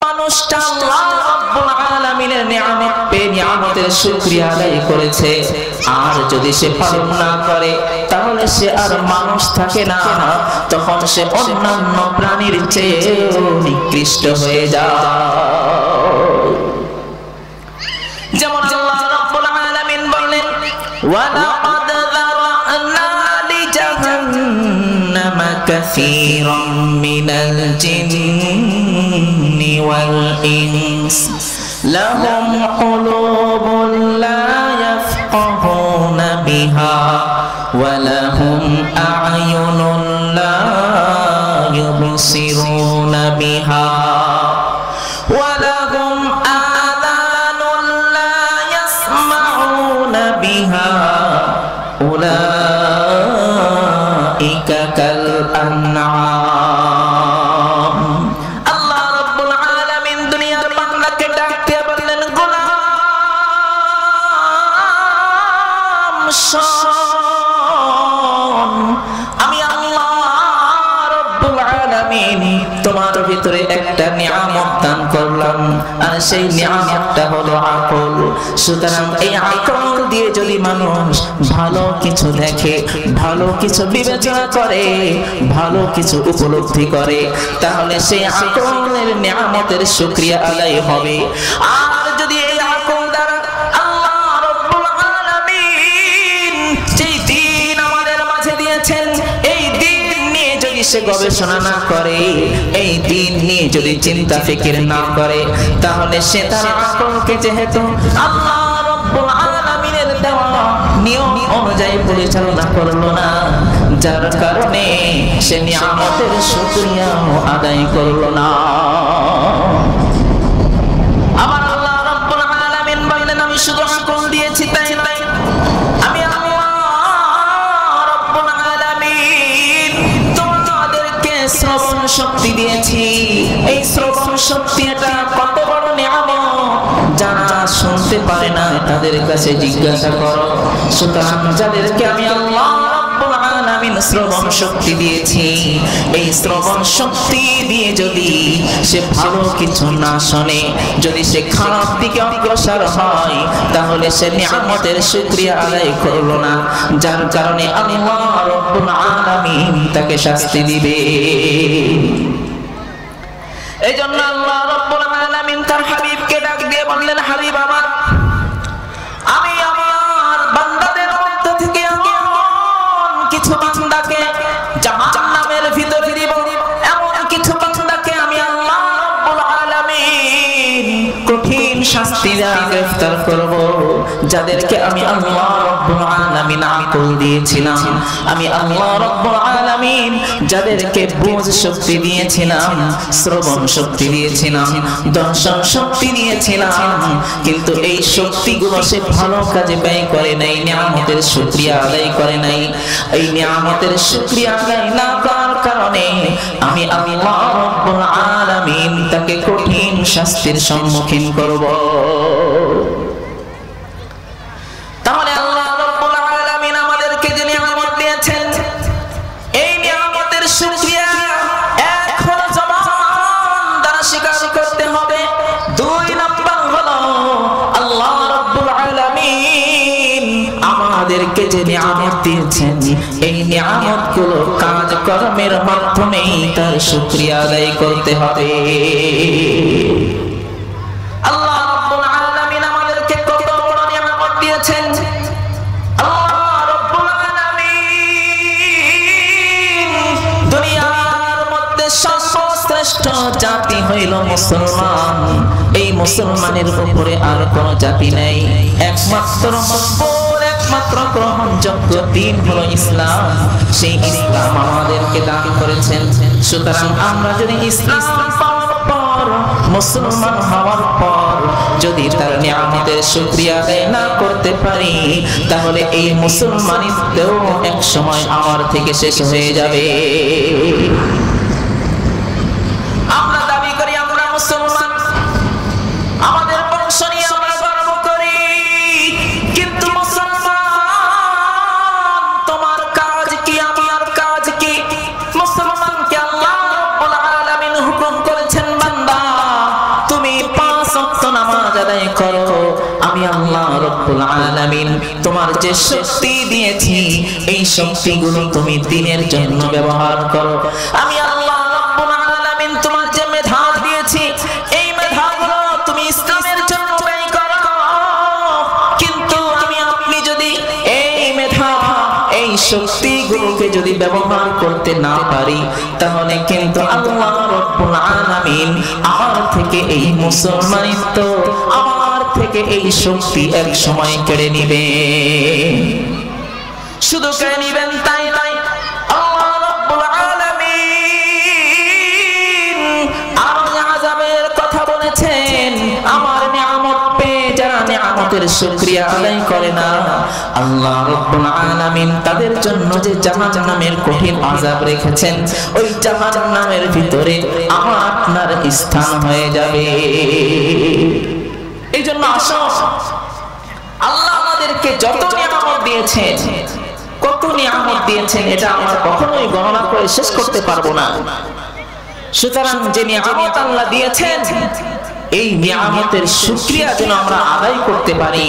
মানুষটা আল্লাহ রাব্বুল আলামিনের নিয়ামত পেয়ে নিয়ামতের শুকরিয়া আদায় করেছে, আর যদি সে পালন না করে তাহলে সে আর মানুষ থাকে না, তখন সে অন্যান্য প্রাণীর চেয়ে নিকৃষ্ট হয়ে যায়। যেমন আল্লাহ রাব্বুল আলামিন বললেন, ওয়ালাকাদ যারা'না লিজাহান্নামা কাসীরাম মিনাল জিন্নি ওয়াল ইনস লাহুম কুলুবুন লা ইয়াফকাহুনা বিহা ওয়া লাহুম আ'য়ুনুন লা ইউবসিরুনা বিহা ওয়া লাহুম আযানুন লা ইয়াসমাউনা বিহা উলাইকা কাল আনআম। আল্লাহ রাব্বুল আলামিন দুনিয়ার বান্দাকে ডাকতে বললেন, গোলাম শোন, আমি আল্লাহ রাব্বুল আলামিন তোমার ভিতরে একটা নিয়ামত দান করলাম, আর সেই নিয়ামতটা হলো আকল। সুতরাং এই আকল দিয়ে যদি মানুষ ভালো কিছু দেখে, ভালো কিছু বিবেচনা করে, ভালো কিছু উপলব্ধি করে, তাহলে সেই আকলের নিয়ামতের শুকরিয়া আদায় হবে। আর যদি এই আকল দ্বারা আল্লাহ রাব্বুল আলামিন যেই দ্বীন আমাদের মাঝে দিয়েছেন, এই দ্বীন নিয়ে যদি সে গবেষণা না করে, এই দ্বীন নিয়ে যদি চিন্তা ফিকির না করে, তাহলে সে তার আকলকে যেহেতু আল্লাহ রাব্বুল আলামিনের দেওয়া নিয়ম অনুযায়ী পরিচালনা করলো না, যার কারণে সে নিয়ামতের শুকরিয়া আদায় করলো না। আমার আল্লাহ রাব্বুল আলামিন বলেন, আমি শুধু আকল দিয়েছি তাই নয়, আমি আল্লাহ রাব্বুল আলামিন তোমাদেরকে শ্রবণ শক্তি দিয়েছি। এই শ্রবণ শক্তি এটা কত বড় নিয়ামত, যারা শুনতে পারে না তাদের কাছে জিজ্ঞাসা করো। সুতরাং যাদেরকে আমি আল্লাহ রাব্বুল আলামিন শ্রবণ শক্তি দিয়েছি, এই শ্রবণ শক্তি দিয়ে যদি সে ভালো কিছু না শোনে, যদি সে খারাপ দিকে অগ্রসর হয়, তাহলে সে নিয়ামতের শুকরিয়া আদায় করলো না, যার কারণে আল্লাহ রাব্বুল আলামিন তাকে শাস্তি দিবে। এজন্য আল্লাহ রাব্বুল আলামিন তার হাবিবকে ডাক দিয়ে বললেন, হাবিব আমার, আমি আমার বান্দাদের মধ্য থেকে এমন কিছু বান্দাকে জাহান্নামের ভিতরে দিব, এমন কিছু বান্দাকে আমি আল্লাহ রাব্বুল আলামিন কঠিন শাস্তি দিয়ে গ্রেফতার করব, যাদেরকে আমি আল্লাহ রাব্বুল আলামিন আকল দিয়েছিলাম, আমি আল্লাহ রাব্বুল আলামিন যাদেরকে বুঝ শক্তি দিয়েছিলাম, শ্রবণ শক্তি দিয়েছিলাম, দর্শন শক্তি দিয়েছিলাম, কিন্তু এই শক্তিগুলো সে ভালো কাজে ব্যয় করে নাই, নিয়ামতের শুকরিয়া আদায় করে নাই। এই নিয়ামতের শুকরিয়া আদায় না করার কারণে আমি আল্লাহ রাব্বুল আলামিন তাকে কঠিন শাস্তির সম্মুখীন করব। তাহলে আল্লাহ রাব্বুল আলামিন আমাদেরকে যে নিয়ামত দিয়েছেন, এই নিয়ামতের শুকরিয়া এক হলো জবান দ্বারা স্বীকার করতে হবে, দুই নাম্বার হলো আল্লাহ রাব্বুল আলামিন আমাদেরকে যে নিয়ামত দিয়েছেন, এই নিয়ামতগুলো কাজকর্মের মাধ্যমে তার শুকরিয়া আদায় করতে হবে। আল্লাহ রাব্বুল আলামিন আমাদেরকে কত বড় নিয়ামত দিয়েছেন। আল্লাহ রাব্বুল আলামিন দুনিয়ার মধ্যে সর্বশ্রেষ্ঠ জাতি হইল মুসলমান। এই মুসলমানের উপরে আর কোন জাতি নেই, একমাত্র মকবুল, একমাত্র গ্রহণযোগ্য দিন হলো ইসলাম। সেই ইসলাম আমাদেরকে দান করেছেন। সুতরাং আমরা যদি ইসলাম পাওয়ার পর, মুসলমান হওয়ার পর যদি তার নিয়ামতের শুকরিয়া আদায় না করতে পারি, তাহলে এই মুসলমানিত্বও এক সময় আমার থেকে শেষ হয়ে যাবে। আমরা দাবি করি আমরা মুসলমান, আমাদের বংশ নিয়ে আমরা গর্ব করি, কিন্তু মুসলমান তোমার কাজ কি, আমার কাজ কি? মুসলমানকে আল্লাহ রাব্বুল আলামিন হুকুম করেছেন, বান্দা আদায় করো। আমি আল্লাহ রব্বুল আলামিন তোমার যে শক্তি দিয়েছি এই শক্তিগুলো তুমি দ্বীনের জন্য ব্যবহার করো। আমি আল্লাহ রব্বুল আলামিন তোমার যে মেধা দিয়েছি এই মেধাগুলো তুমি ইসলামের জন্য ব্যয় করো। কিন্তু আমি আপনি যদি এই মেধা এই শক্তিগুলোকে যদি ব্যবহার করতে না পারি তাহলে কিন্তু আল্লাহ রব্বুল আলামিন আমার থেকে এই মুসলমানিত্ব আমার থেকে এই শক্তি এক সময় কেড়ে নিবে। শুধু কেড়ে নিবেন তাই নয়, আল্লাহ রব্বুল আলামিন আর আযাবের কথা বলেছেন। আমার নিয়ামত পেয়ে যারা নিয়ামতের শুকরিয়া আদায় করে না আল্লাহ রব্বুল আলামিন তাদের জন্য যে জাহান্নামের কঠিন আযাব রেখেছেন ওই জাহান্নামের ভিতরে আমার আপনার স্থান হয়ে যাবে। এই জন্য আসো, আল্লাহ আমাদেরকে যত নিয়ামত দিয়েছেন, কত নিয়ামত দিয়েছেন এটা আমরা কখনোই গণনা করে শেষ করতে পারবো না। সুতরাং যে নিয়ামত আল্লাহ দিয়েছেন এই নিয়ামতের শুকরিয়া যেন আমরা আদায় করতে পারি।